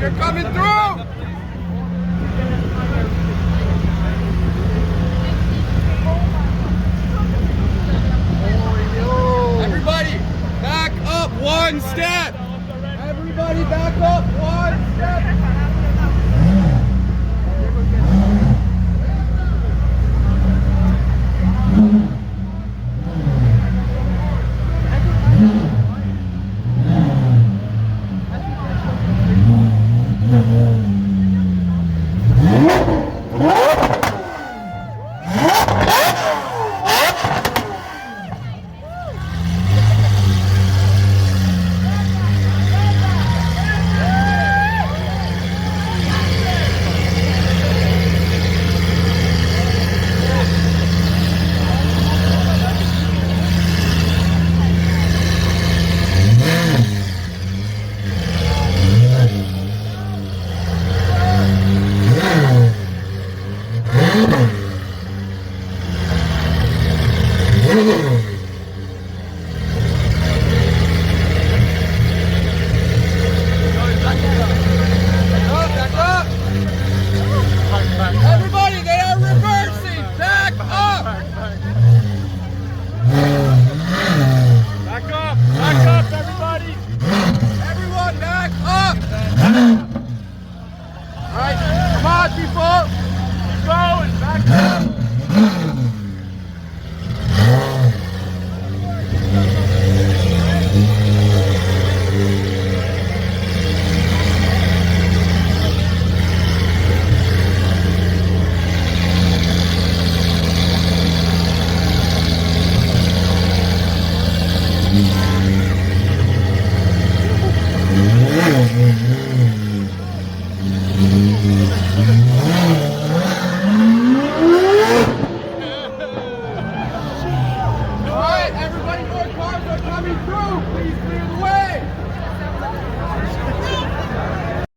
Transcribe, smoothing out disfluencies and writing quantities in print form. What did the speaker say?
You're coming through! Everybody, back up one step! Everybody back up one step! Everybody, they are reversing! Back up! Back up, everybody! Everyone, back up! Alright, come on, people! Keep going, back up! Alright, everybody, more cars are coming through!